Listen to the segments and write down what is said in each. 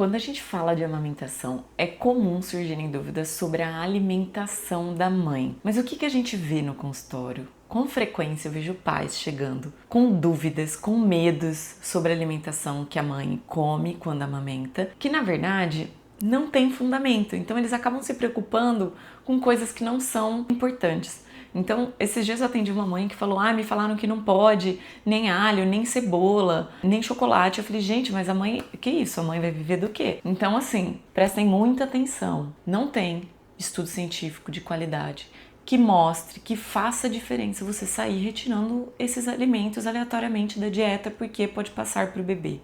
Quando a gente fala de amamentação, é comum surgirem dúvidas sobre a alimentação da mãe. Mas o que a gente vê no consultório? Com frequência eu vejo pais chegando com dúvidas, com medos sobre a alimentação que a mãe come quando amamenta, que na verdade não tem fundamento. Então eles acabam se preocupando com coisas que não são importantes. Então, esses dias eu atendi uma mãe que falou: me falaram que não pode nem alho, nem cebola, nem chocolate. Eu falei: gente, mas a mãe, que isso? A mãe vai viver do quê? Então, assim, prestem muita atenção. Não tem estudo científico de qualidade que mostre, que faça diferença você sair retirando esses alimentos aleatoriamente da dieta porque pode passar para o bebê.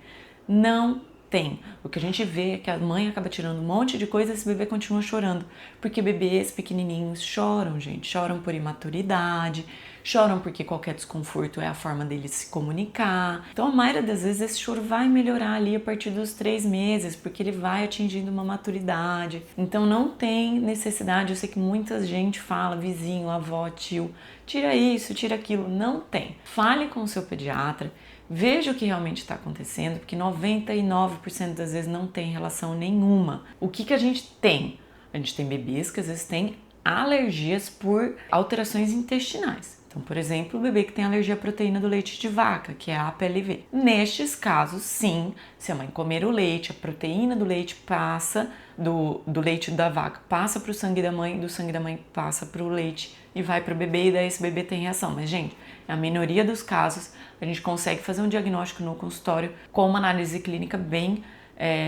Não tem. O que a gente vê é que a mãe acaba tirando um monte de coisa e esse bebê continua chorando. Porque bebês pequenininhos choram, gente. Choram por imaturidade, choram porque qualquer desconforto é a forma deles se comunicar. Então a maioria das vezes esse choro vai melhorar ali a partir dos 3 meses, porque ele vai atingindo uma maturidade. Então não tem necessidade, eu sei que muita gente fala, vizinho, avó, tio, tira isso, tira aquilo. Não tem. Fale com o seu pediatra. Veja o que realmente está acontecendo, porque 99% das vezes não tem relação nenhuma. O que a gente tem? A gente tem bebês que às vezes têm alergias por alterações intestinais. Então, por exemplo, o bebê que tem alergia à proteína do leite de vaca, que é a APLV. Nestes casos, sim, se a mãe comer o leite, a proteína do leite passa, do leite da vaca passa para o sangue da mãe, do sangue da mãe passa para o leite e vai para o bebê, e daí esse bebê tem reação. Mas, gente, na minoria dos casos, a gente consegue fazer um diagnóstico no consultório com uma análise clínica bem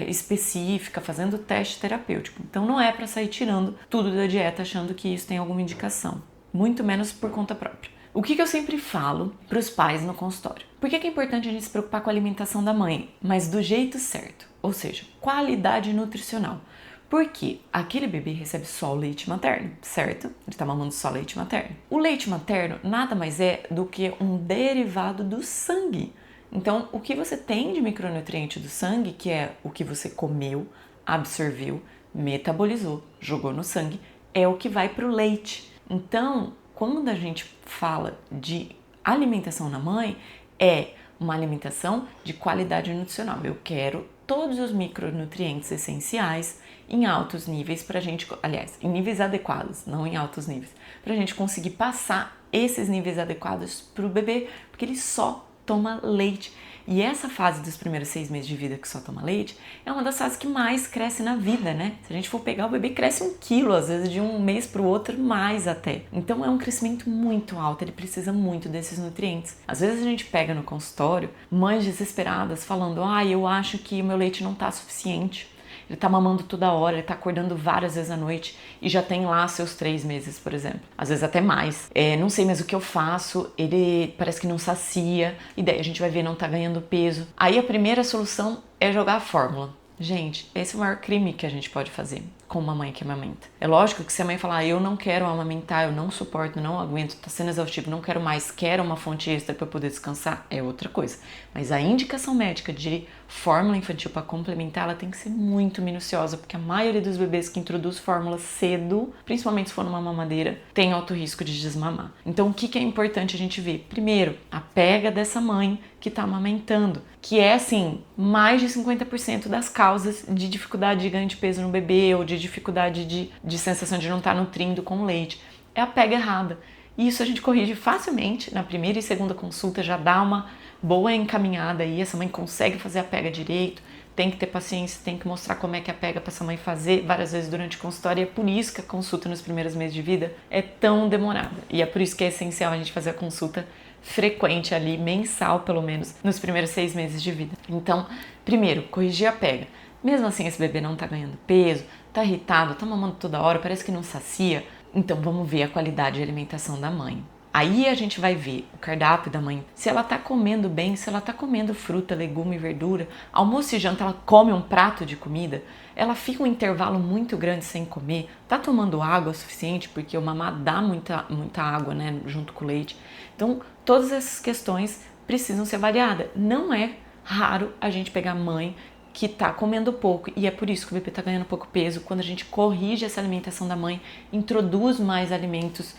específica, fazendo teste terapêutico. Então não é para sair tirando tudo da dieta achando que isso tem alguma indicação, muito menos por conta própria. O que eu sempre falo para os pais no consultório? Por que é importante a gente se preocupar com a alimentação da mãe, mas do jeito certo? Ou seja, qualidade nutricional. Porque aquele bebê recebe só o leite materno, certo? Ele está mamando só leite materno. O leite materno nada mais é do que um derivado do sangue. Então, o que você tem de micronutriente do sangue, que é o que você comeu, absorveu, metabolizou, jogou no sangue, é o que vai para o leite. Então, quando a gente fala de alimentação na mãe, é uma alimentação de qualidade nutricional. Eu quero todos os micronutrientes essenciais em altos níveis pra gente, aliás, em níveis adequados, não em altos níveis, pra gente conseguir passar esses níveis adequados pro bebê, porque ele só toma leite. E essa fase dos primeiros 6 meses de vida que só toma leite é uma das fases que mais cresce na vida, né? Se a gente for pegar, o bebê cresce 1 quilo, às vezes de um mês pro outro, mais até. Então é um crescimento muito alto, ele precisa muito desses nutrientes. Às vezes a gente pega no consultório mães desesperadas falando: eu acho que o meu leite não tá suficiente. Ele tá mamando toda hora, ele tá acordando várias vezes à noite e já tem lá seus 3 meses, por exemplo. Às vezes até mais. Não sei mais o que eu faço, ele parece que não sacia, e daí a gente vai ver, não tá ganhando peso. Aí a primeira solução é jogar a fórmula. Gente, esse é o maior crime que a gente pode fazer com uma mãe que amamenta. É lógico que se a mãe falar: eu não quero amamentar, eu não suporto, não aguento, tá sendo exaustivo, não quero mais, quero uma fonte extra para poder descansar, é outra coisa. Mas a indicação médica de fórmula infantil para complementar, ela tem que ser muito minuciosa, porque a maioria dos bebês que introduz fórmula cedo, principalmente se for numa mamadeira, tem alto risco de desmamar. Então o que é importante a gente ver? Primeiro, a pega dessa mãe que tá amamentando, que é assim, mais de 50% das causas de dificuldade de ganho de peso no bebê ou de dificuldade de sensação de não estar nutrindo com leite. É a pega errada. E isso a gente corrige facilmente. Na primeira e segunda consulta já dá uma boa encaminhada aí, essa mãe consegue fazer a pega direito, tem que ter paciência, tem que mostrar como é que é a pega para essa mãe fazer várias vezes durante o consultório, e é por isso que a consulta nos primeiros meses de vida é tão demorada. E é por isso que é essencial a gente fazer a consulta frequente ali, mensal pelo menos, nos primeiros 6 meses de vida. Então, primeiro, corrigir a pega. Mesmo assim, esse bebê não tá ganhando peso, tá irritado, tá mamando toda hora, parece que não sacia. Então, vamos ver a qualidade de alimentação da mãe. Aí a gente vai ver o cardápio da mãe, se ela tá comendo bem, se ela tá comendo fruta, legume e verdura, almoço e janta, ela come um prato de comida, ela fica um intervalo muito grande sem comer, tá tomando água suficiente, porque o mamar dá muita água, né, junto com o leite. Então, todas essas questões precisam ser avaliadas. Não é raro a gente pegar mãe que tá comendo pouco, e é por isso que o bebê tá ganhando pouco peso. Quando a gente corrige essa alimentação da mãe, introduz mais alimentos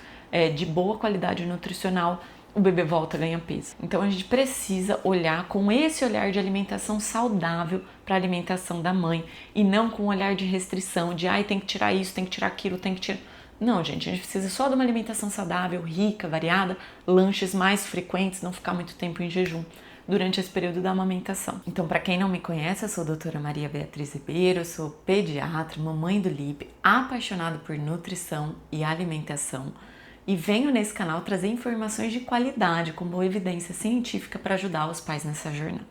de boa qualidade nutricional, o bebê volta a ganhar peso. Então a gente precisa olhar com esse olhar de alimentação saudável para a alimentação da mãe e não com um olhar de restrição, de ai, tem que tirar isso, tem que tirar aquilo, tem que tirar... Não, gente, a gente precisa só de uma alimentação saudável, rica, variada, lanches mais frequentes, não ficar muito tempo em jejum durante esse período da amamentação. Então, para quem não me conhece, eu sou a doutora Maria Beatriz Ribeiro, sou pediatra, mamãe do Lipe, apaixonada por nutrição e alimentação e venho nesse canal trazer informações de qualidade com boa evidência científica para ajudar os pais nessa jornada.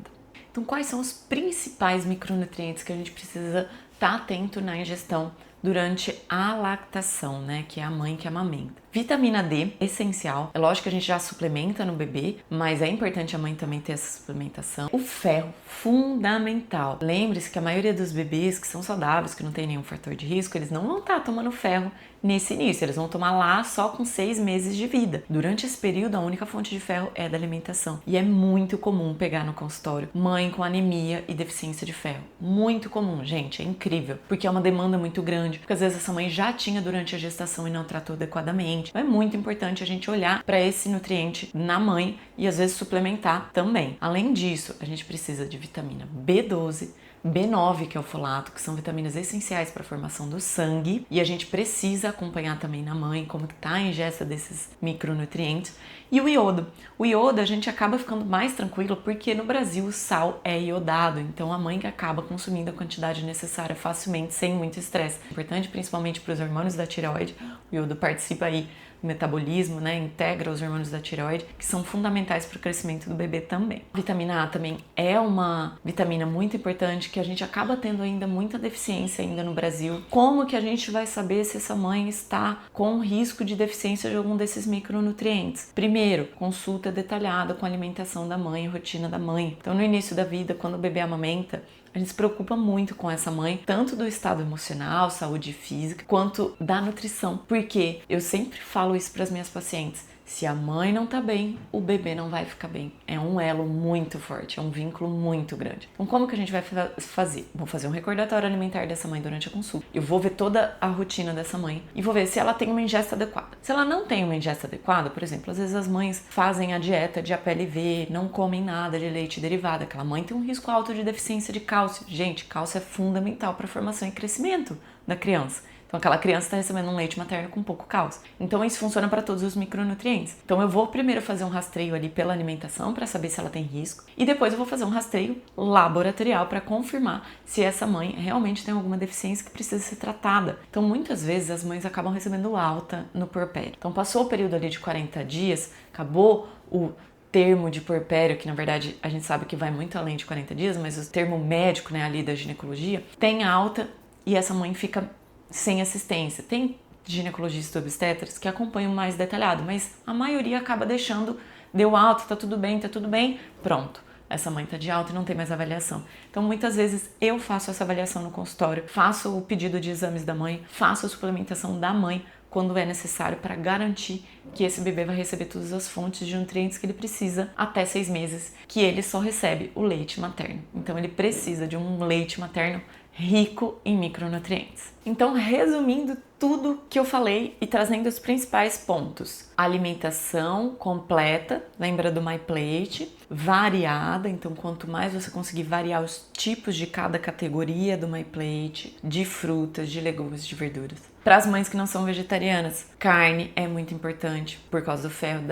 Então, quais são os principais micronutrientes que a gente precisa estar atento na ingestão durante a lactação, né, que é a mãe que amamenta? Vitamina D, essencial. É lógico que a gente já suplementa no bebê, mas é importante a mãe também ter essa suplementação. O ferro, fundamental. Lembre-se que a maioria dos bebês que são saudáveis, que não tem nenhum fator de risco, eles não vão estar tomando ferro nesse início. Eles vão tomar lá só com 6 meses de vida. Durante esse período, a única fonte de ferro é da alimentação. E é muito comum pegar no consultório mãe com anemia e deficiência de ferro. Muito comum, gente. É incrível. Porque é uma demanda muito grande. Porque às vezes essa mãe já tinha durante a gestação e não tratou adequadamente. Então é muito importante a gente olhar para esse nutriente na mãe e às vezes suplementar também. Além disso, a gente precisa de vitamina B12, B9, que é o folato, que são vitaminas essenciais para a formação do sangue, e a gente precisa acompanhar também na mãe como que tá a ingesta desses micronutrientes. E o iodo. O iodo a gente acaba ficando mais tranquilo porque no Brasil o sal é iodado, então a mãe que acaba consumindo a quantidade necessária facilmente, sem muito estresse. Importante principalmente para os hormônios da tireoide, o iodo participa aí do metabolismo, né, integra os hormônios da tireoide, que são fundamentais para o crescimento do bebê também. A vitamina A também é uma vitamina muito importante que a gente acaba tendo ainda muita deficiência ainda no Brasil. Como que a gente vai saber se essa mãe está com risco de deficiência de algum desses micronutrientes? Primeiro, consulta detalhada com a alimentação da mãe, rotina da mãe. Então, no início da vida, quando o bebê amamenta, a gente se preocupa muito com essa mãe, tanto do estado emocional, saúde física, quanto da nutrição. Porque eu sempre falo isso para as minhas pacientes. Se a mãe não tá bem, o bebê não vai ficar bem. É um elo muito forte, é um vínculo muito grande. Então, como que a gente vai fazer? Vou fazer um recordatório alimentar dessa mãe durante a consulta. Eu vou ver toda a rotina dessa mãe e vou ver se ela tem uma ingesta adequada. Se ela não tem uma ingesta adequada, por exemplo, às vezes as mães fazem a dieta de APLV, não comem nada de leite derivado. Aquela mãe tem um risco alto de deficiência de cálcio. Gente, cálcio é fundamental para a formação e crescimento da criança. Então, aquela criança está recebendo um leite materno com pouco cálcio. Então, isso funciona para todos os micronutrientes. Então, eu vou primeiro fazer um rastreio ali pela alimentação para saber se ela tem risco. E depois eu vou fazer um rastreio laboratorial para confirmar se essa mãe realmente tem alguma deficiência que precisa ser tratada. Então, muitas vezes as mães acabam recebendo alta no puerpério. Então, passou o período ali de 40 dias, acabou o termo de puerpério, que na verdade a gente sabe que vai muito além de 40 dias, mas o termo médico, né, ali da ginecologia, tem alta e essa mãe fica sem assistência. Tem ginecologistas e obstetras que acompanham mais detalhado, mas a maioria acaba deixando, deu alta, tá tudo bem, pronto. Essa mãe tá de alta e não tem mais avaliação. Então, muitas vezes eu faço essa avaliação no consultório, faço o pedido de exames da mãe, faço a suplementação da mãe quando é necessário para garantir que esse bebê vai receber todas as fontes de nutrientes que ele precisa até 6 meses, que ele só recebe o leite materno. Então, ele precisa de um leite materno rico em micronutrientes. Então, resumindo tudo que eu falei e trazendo os principais pontos: alimentação completa, lembra do MyPlate, variada, então quanto mais você conseguir variar os tipos de cada categoria do MyPlate, de frutas, de legumes, de verduras. Para as mães que não são vegetarianas, carne é muito importante por causa do ferro,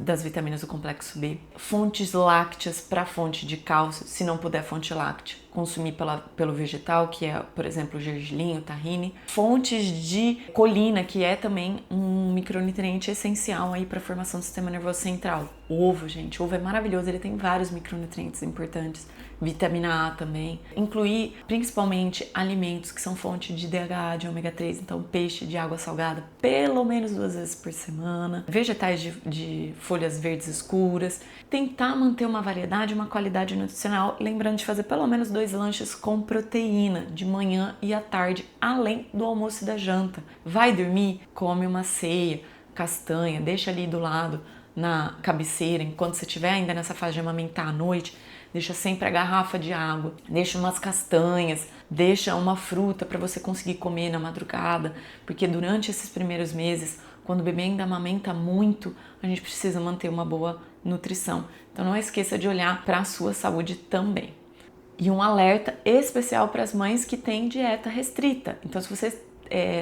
das vitaminas do complexo B. Fontes lácteas para fonte de cálcio, se não puder fonte láctea, consumir pelo vegetal, que é, por exemplo, o gergelim, o tahine. Fontes de colina, que é também um micronutriente essencial aí para a formação do sistema nervoso central. Ovo, gente, ovo é maravilhoso, ele tem vários micronutrientes importantes. Vitamina A também. Incluir principalmente alimentos que são fonte de DHA, de ômega 3, então peixe de água salgada pelo menos 2 vezes por semana. Vegetais de folhas verdes escuras. Tentar manter uma variedade, uma qualidade nutricional, lembrando de fazer pelo menos 2 lanches com proteína de manhã e à tarde, além do almoço e da janta. Vai dormir? Come uma ceia, castanha, deixa ali do lado na cabeceira, enquanto você estiver ainda nessa fase de amamentar à noite, deixa sempre a garrafa de água, deixa umas castanhas, deixa uma fruta para você conseguir comer na madrugada, porque durante esses primeiros meses quando o bebê ainda amamenta muito, a gente precisa manter uma boa nutrição. Então não esqueça de olhar para a sua saúde também. E um alerta especial para as mães que têm dieta restrita. Então se você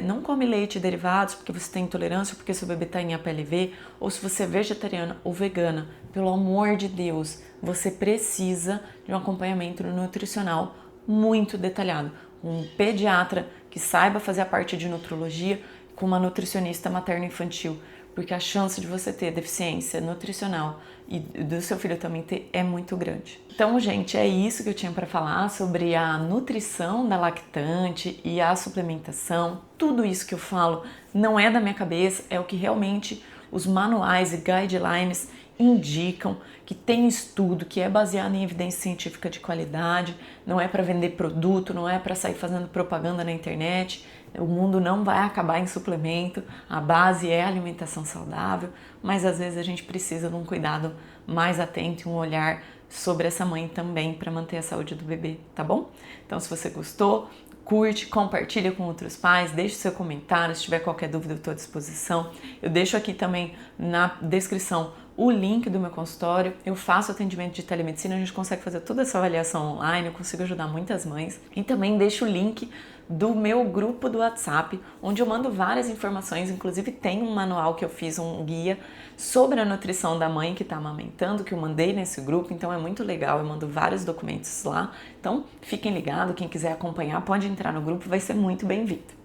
não come leite e derivados porque você tem intolerância, porque seu bebê está em APLV, ou se você é vegetariana ou vegana, pelo amor de Deus, você precisa de um acompanhamento nutricional muito detalhado. Um pediatra que saiba fazer a parte de nutrologia com uma nutricionista materno-infantil, porque a chance de você ter deficiência nutricional e do seu filho também ter é muito grande. Então, gente, é isso que eu tinha para falar sobre a nutrição da lactante e a suplementação. Tudo isso que eu falo não é da minha cabeça, é o que realmente os manuais e guidelines indicam, que tem estudo, que é baseado em evidência científica de qualidade, não é para vender produto, não é para sair fazendo propaganda na internet. O mundo não vai acabar em suplemento, a base é a alimentação saudável, mas às vezes a gente precisa de um cuidado mais atento e um olhar sobre essa mãe também para manter a saúde do bebê, tá bom? Então se você gostou, curte, compartilha com outros pais, deixe seu comentário, se tiver qualquer dúvida eu estou à disposição. Eu deixo aqui também na descrição o link do meu consultório, eu faço atendimento de telemedicina, a gente consegue fazer toda essa avaliação online, eu consigo ajudar muitas mães. E também deixo o link do meu grupo do WhatsApp, onde eu mando várias informações, inclusive tem um manual que eu fiz, um guia sobre a nutrição da mãe que está amamentando, que eu mandei nesse grupo, então é muito legal, eu mando vários documentos lá. Então fiquem ligados, quem quiser acompanhar pode entrar no grupo, vai ser muito bem-vindo.